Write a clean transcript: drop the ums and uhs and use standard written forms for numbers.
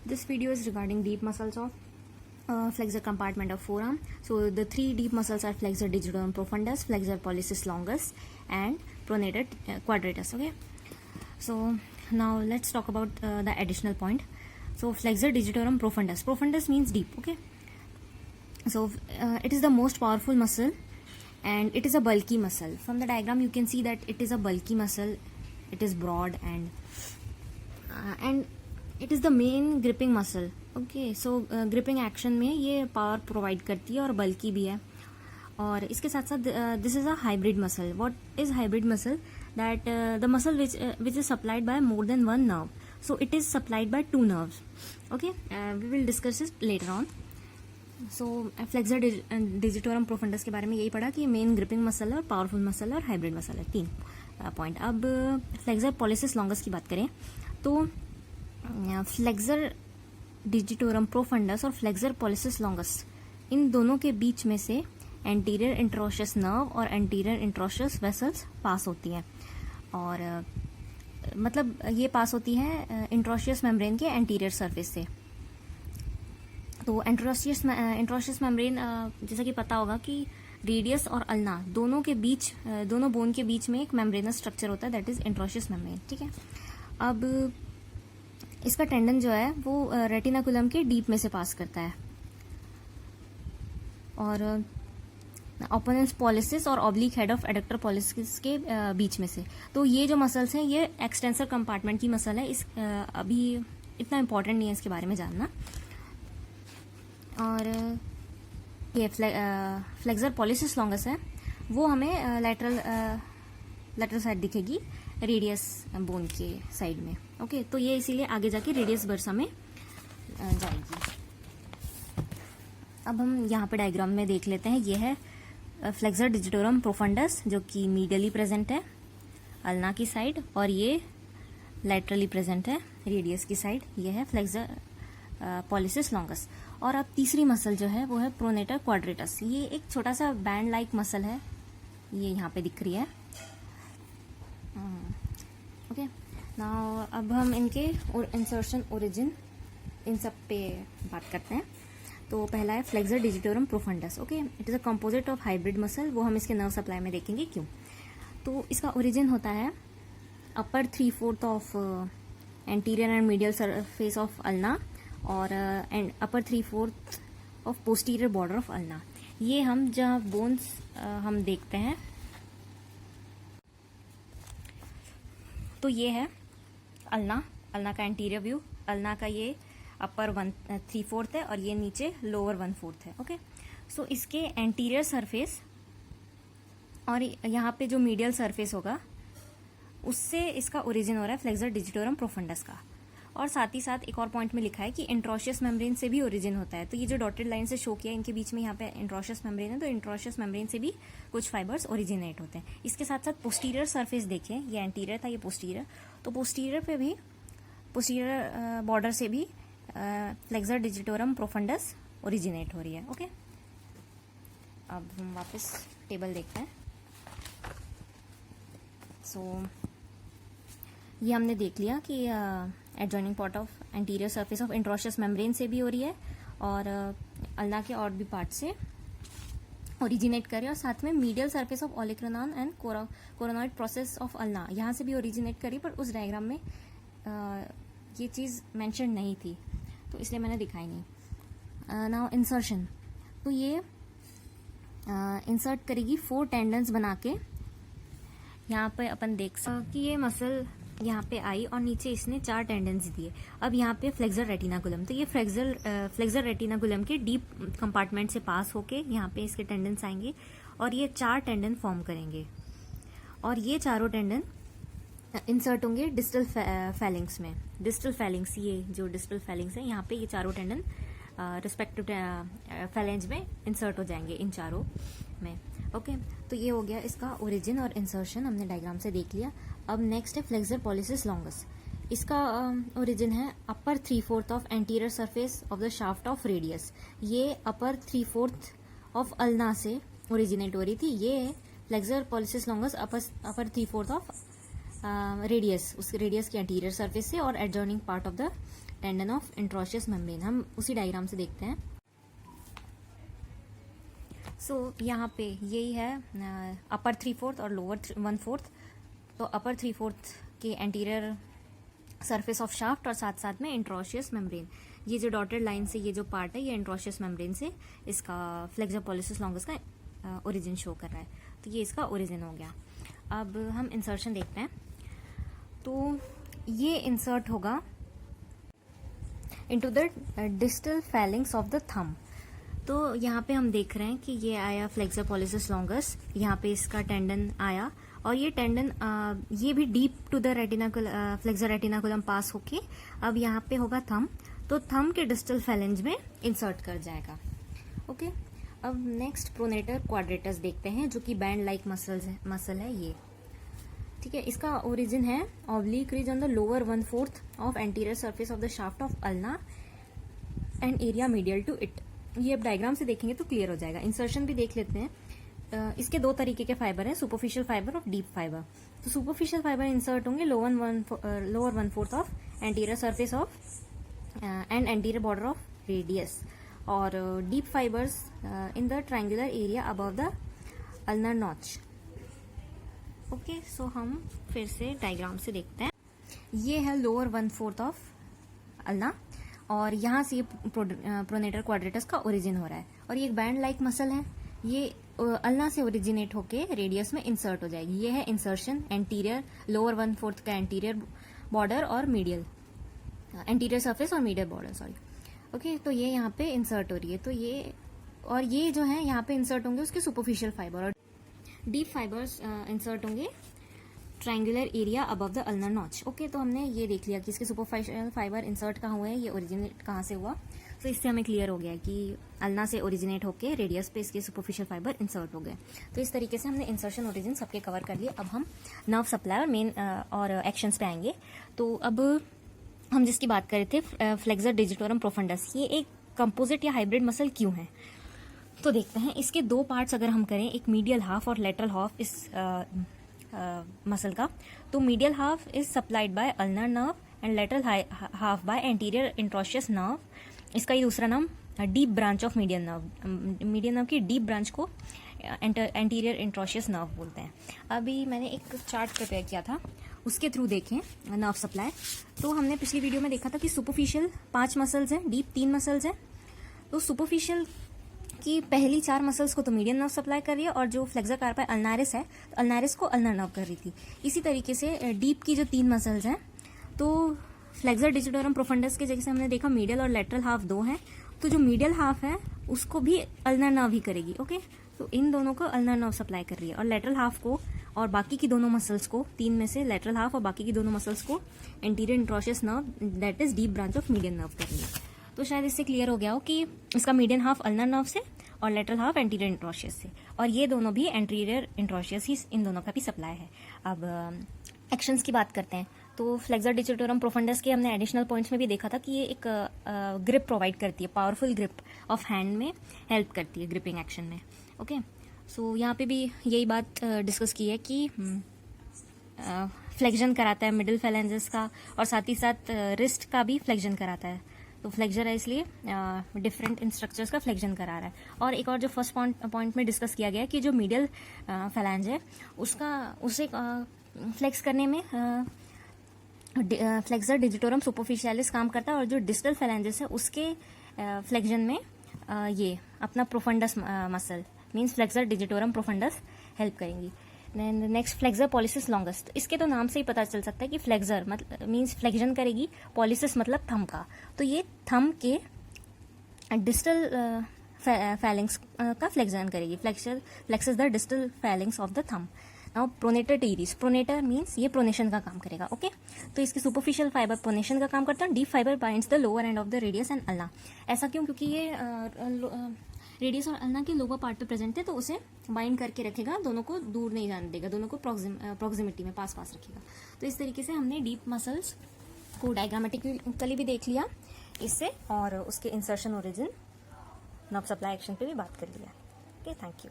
This video is regarding deep muscles of flexor compartment of forearm. So the three deep muscles are flexor digitorum profundus, flexor pollicis longus, and pronator quadratus. Okay. So now let's talk about the additional point. So flexor digitorum profundus. Profundus means deep. Okay. So it is the most powerful muscle, and it is a bulky muscle. From the diagram you can see that it is a bulky muscle. It is broad and it is the main gripping muscle. Okay so gripping action में ये power provide करती है और बल्कि भी है. और इसके साथ साथ this is a hybrid muscle. What is hybrid muscle? That the muscle which is supplied by more than one nerve. So it is supplied by two nerves. Okay we will discuss it later on. So flexor digitorum profundus के बारे में यही पढ़ा कि main gripping muscle है और powerful muscle है और हाइब्रिड मसल है. 3 पॉइंट. अब फ्लेक्सर पॉलिसिस लॉन्गस की बात करें तो फ्लेक्सर डिजिटोरम प्रोफंडस और फ्लेक्सर पॉलिसिस लॉन्गस, इन दोनों के बीच में से एंटीरियर इंट्रोशियस नर्व और एंटीरियर इंट्रोशियस वेसल्स पास होती हैं. और मतलब ये पास होती है इंट्रोशियस मेम्ब्रेन के एंटीरियर सरफेस से. तो इंट्रोशियस मेम्ब्रेन जैसा कि पता होगा कि रेडियस और अल्ना दोनों के बीच, दोनों बोन के बीच में एक मेम्ब्रेनस स्ट्रक्चर होता है, दैट इज इंट्रोशियस मेम्ब्रेन. ठीक है. अब इसका टेंडन जो है वो रेटिनाकुलम के डीप में से पास करता है और ओपोनेंस पॉलिसिस और oblique head of adductor pollicis के बीच में से. तो ये जो मसल्स हैं ये एक्सटेंसर कंपार्टमेंट की मसल है. इस अभी इतना इम्पोर्टेंट नहीं है इसके बारे में जानना. और ये फ्लेक्सर पॉलिसिस लॉन्गस है वो हमें लेटरल साइड दिखेगी रेडियस बोन के साइड में. ओके तो ये इसीलिए आगे जाके रेडियस बर्सा में जाएगी. अब हम यहाँ पे डायग्राम में देख लेते हैं. ये है फ्लेक्सर डिजिटोरम प्रोफंडस जो कि मीडियली प्रेजेंट है अल्ना की साइड, और ये लैटरली प्रेजेंट है रेडियस की साइड. ये है फ्लेक्सर पॉलिसिस लॉन्गस. और अब तीसरी मसल जो है वो है प्रोनेटर क्वाड्रेटस. ये एक छोटा सा बैंड लाइक मसल है, ये यहाँ पे दिख रही है. ओके नाउ अब हम इनके इंसर्शन ओरिजिन इन सब पे बात करते हैं. तो पहला है flexor digitorum profundis. Okay it is a composite of hybrid muscle. वो हम इसके नर्व सप्लाई में देखेंगे क्यों. तो इसका ओरिजिन होता है upper 3/4 of anterior and medial surface of ulna और and upper 3/4 of posterior border of ulna. ये हम जहाँ बोन्स हम देखते हैं तो ये है अल्ना का एंटीरियर व्यू. अल्ना का ये अपर 3/4 है और ये नीचे लोअर 1/4 है. ओके सो इसके एंटीरियर सरफेस और यहाँ पे जो मीडियल सरफेस होगा उससे इसका ओरिजिन हो रहा है फ्लेक्सर डिजिटोरम प्रोफंडस का. और साथ ही साथ एक और पॉइंट में लिखा है कि इंट्रोशियस मेम्ब्रेन से भी ओरिजिन होता है. तो ये जो डॉटेड लाइन से शो किया इनके बीच में यहाँ पे इंट्रोशियस मेम्ब्रेन है, तो इंट्रोशियस मेम्ब्रेन से भी कुछ फाइबर्स ओरिजिनेट होते हैं. इसके साथ साथ पोस्टीरियर सरफेस देखें, ये एंटीरियर था, ये पोस्टीरियर. तो पोस्टीरियर पे भी, पोस्टीरियर बॉर्डर से भी फ्लेक्सर डिजिटोरम प्रोफंडस ओरिजिनेट हो रही है. ओके अब हम वापस टेबल देखते हैं. सो ये हमने देख लिया कि adjoining part of anterior surface of interosseous membrane से भी हो रही है और अल्ना के और भी पार्ट से ओरिजिनेट कर रही है. और साथ में medial surface of olecranon and coronoid process of ulna यहाँ से भी ओरिजिनेट करी, पर उस डायग्राम में ये चीज़ मेंशन नहीं थी तो इसलिए मैंने दिखाई नहीं. Now insertion. तो ये इंसर्ट करेगी 4 टेंडन्स बना के. यहाँ पे अपन देख सकते कि ये मसल यहाँ पे आई और नीचे इसने 4 टेंडन्स दिए. अब यहाँ पे फ्लेक्सर रेटिनाकुलम, तो ये फ्लेक्सर रेटिनाकुलम के डीप कंपार्टमेंट से पास होके यहाँ पे इसके टेंडन्स आएंगे और ये 4 टेंडन फॉर्म करेंगे. और ये चारों टेंडन इंसर्ट होंगे डिस्टल फैलिंग्स में. डिस्टल फैलिंग्स, ये जो डिस्टल फैलिंग्स है यहाँ पे ये चारों टेंडन रिस्पेक्टिव फैलेंज में इंसर्ट हो जाएंगे इन चारों में. ओके तो ये हो गया इसका ओरिजिन और इंसर्शन, हमने डायग्राम से देख लिया. अब नेक्स्ट है फ्लेक्सर पॉलिसिस लॉन्गस. इसका ओरिजिन है upper 3/4 of anterior surface of the shaft of radius. ये अपर 3/4 ऑफ अल्ना से ओरिजिनेट हो रही थी. ये flexor pollicis longus upper 3/4 of radius, उस रेडियस के एंटीरियर सरफेस से और adjoining part of the tendon of interosseous membrane. हम उसी डायग्राम से देखते हैं। सो यहाँ पे यही है अपर 3/4 और लोअर 1/4। तो अपर 3/4 के एंटीरियर सरफेस ऑफ शाफ्ट और साथ साथ में इंट्रोशियस मेम्ब्रेन। ये जो डॉटेड लाइन से ये जो पार्ट है ये इंट्रोशियस मेम्ब्रेन से इसका फ्लेक्सर पॉलिसिस लॉन्गस का ओरिजिन शो कर रहा है। तो ये इसका ओरिजिन हो गया। अब हम इंसर्शन देखते हैं। तो ये इंसर्ट होगा into the distal feelings of the thumb. तो यहाँ पे हम देख रहे हैं कि ये आया फ्लेक्सर पॉलिसिस लॉन्गस, यहाँ पे इसका टेंडन आया और ये टेंडन ये भी deep to the flexor retinaculum pass होके अब यहाँ पे होगा थंब। तो थंब के डिस्टल फैलेंज में इंसर्ट कर जाएगा। ओके, अब नेक्स्ट प्रोनेटर क्वाड्रेटस देखते हैं जो कि बैंड लाइक मसल है ये। ठीक है, इसका ओरिजिन है oblique ridge on the lower 1/4 of anterior surface of the shaft of ulna and area medial to it. ये अब डायग्राम से देखेंगे तो क्लियर हो जाएगा। इंसर्शन भी देख लेते हैं। इसके दो तरीके के फाइबर हैं, सुपरफिशियल फाइबर और डीप फाइबर। तो सुपरफिशियल फाइबर इंसर्ट होंगे lower 1/4 of anterior surface of and anterior border of radius, और deep fibres in the triangular area above the ulnar notch. Okay, so हम फिर से डायग्राम से देखते हैं। ये है लोअर 1/4 ऑफ अल्ना और यहाँ से ये प्रोनेटर क्वाड्रेटस का ओरिजिन हो रहा है और ये एक बैंड लाइक मसल है। ये अल्ना से ओरिजिनेट होके रेडियस में इंसर्ट हो जाएगी। ये है इंसर्शन एंटीरियर लोअर 1/4 का एंटीरियर बॉर्डर और मीडियल एंटीरियर सरफेस और मीडियल बॉर्डर, सॉरी। ओके, तो ये यहाँ पे इंसर्ट हो रही है। तो ये जो है यहाँ पे इंसर्ट होंगे उसके सुपरफिशियल फाइबर, और डीप फाइबर्स इंसर्ट होंगे triangular area above the ulnar notch. Okay, तो हमने ये देख लिया कि इसके सुपरफिशियल फाइबर इंसर्ट कहाँ हुए हैं, ये ओरिजिनेट कहाँ से हुआ। तो इससे हमें क्लियर हो गया कि अल्ना से ओरिजिनेट होके रेडियस पे इसके सुपरफिशियल फाइबर इंसर्ट हो गए। तो इस तरीके से हमने इंसर्शन ओरिजिन सबके कवर कर लिए। अब हम नर्व सप्लाई और मेन और एक्शंस पे आएंगे। तो अब हम जिसकी बात कर रहे थे फ्लेक्सर डिजिटोरम प्रोफंडस, ये एक कंपोजिट या हाइब्रिड मसल क्यों है। तो देखते हैं इसके दो पार्ट्स अगर हम करें, एक मीडियल हाफ और लेटरल हाफ इस मसल का। तो medial half is supplied bye ulnar nerve and lateral half by anterior interosseous nerve. इसका ये दूसरा नाम deep branch of medial nerve, medial nerve की डीप ब्रांच को एंटीरियर इंट्रोशियस नर्व बोलते हैं। अभी मैंने एक चार्ट प्रिपेयर किया था, उसके थ्रू देखें नर्व सप्लाई। तो हमने पिछली वीडियो में देखा था कि सुपरफिशियल 5 मसल्स हैं, डीप 3 मसल्स हैं। तो सुपरफिशियल की पहली 4 मसल्स को तो मीडियन नर्व सप्लाई कर रही है और जो फ्लेक्सर कार्पा अल्नारिस है तो अल्नारिस को अल्नर नर्व कर रही थी। इसी तरीके से डीप की जो 3 मसल्स हैं, तो फ्लेक्सर डिजिटोरम प्रोफंडस के जैसे हमने देखा मीडियल और लेटरल हाफ 2 हैं, तो जो मीडियल हाफ है उसको भी अल्नर नर्व ही करेगी। ओके, तो इन दोनों को अल्नर नर्व सप्लाई कर रही है और लेटरल हाफ को और बाकी की दोनों मसल्स को, 3 में से लेटरल हाफ और बाकी की दोनों मसल्स को anterior interosseous nerve that is deep branch of median nerve कर रही है। तो शायद इससे क्लियर हो गया हो कि इसका मीडियन हाफ अल्नर नर्व से और लेटरल हाफ एंटीरियर इंट्रोशियस से, और ये दोनों भी एंटीरियर इंट्रोशियस ही इन दोनों का भी सप्लाई है। अब एक्शंस की बात करते हैं। तो फ्लेक्सर डिजिटोरम प्रोफंडस के हमने एडिशनल पॉइंट्स में भी देखा था कि ये एक ग्रिप प्रोवाइड करती है, पावरफुल ग्रिप ऑफ हैंड में हेल्प करती है ग्रिपिंग एक्शन में। ओके, सो यहाँ पे भी यही बात डिस्कस की है कि फ्लेक्शन कराता है मिडिल फैलेंजेस का और साथ ही साथ रिस्ट का भी फ्लेक्शन कराता है। तो फ्लेक्सर है इसलिए डिफरेंट स्ट्रक्चर्स का फ्लेक्शन करा रहा है। और एक और जो फर्स्ट पॉइंट में डिस्कस किया गया कि जो मीडियल फैलेंज है उसे फ्लेक्स करने में फ्लेक्सर डिजिटोरम सुपरफिशियलिस काम करता है और जो डिस्टल फैलेंजेस है उसके फ्लेक्शन में ये अपना profundus muscle means flexor digitorum profundus help करेंगी। Then next flexor pollicis longus. इसके तो नाम से ही पता चल सकता है कि फ्लेक्सर मतलब मीन्स फ्लेक्शन करेगी, पॉलिसिस मतलब थंब का। तो ये थंब के डिस्टल फैलिंग्स का फ्लेक्शन करेगी। Flexes the distal feelings of the thumb. Now pronator teres, pronator means ये प्रोनेशन का काम करेगा। ओके, तो इसके सुपरफिशियल फाइबर प्रोनेशन का काम करता है, deep fibre binds the lower end of the radius and ulna. ऐसा क्यों? क्योंकि ये रेडियस और अल्ना के लोअर पार्ट पे प्रेजेंट है, तो उसे बाइंड करके रखेगा, दोनों को दूर नहीं जाने देगा, दोनों को प्रॉक्सिमिटी में पास रखेगा। तो इस तरीके से हमने डीप मसल्स को डायग्रामेटिकली भी देख लिया इससे, और उसके insertion origin nerve supply action पे भी बात कर लिया। Okay, thank you.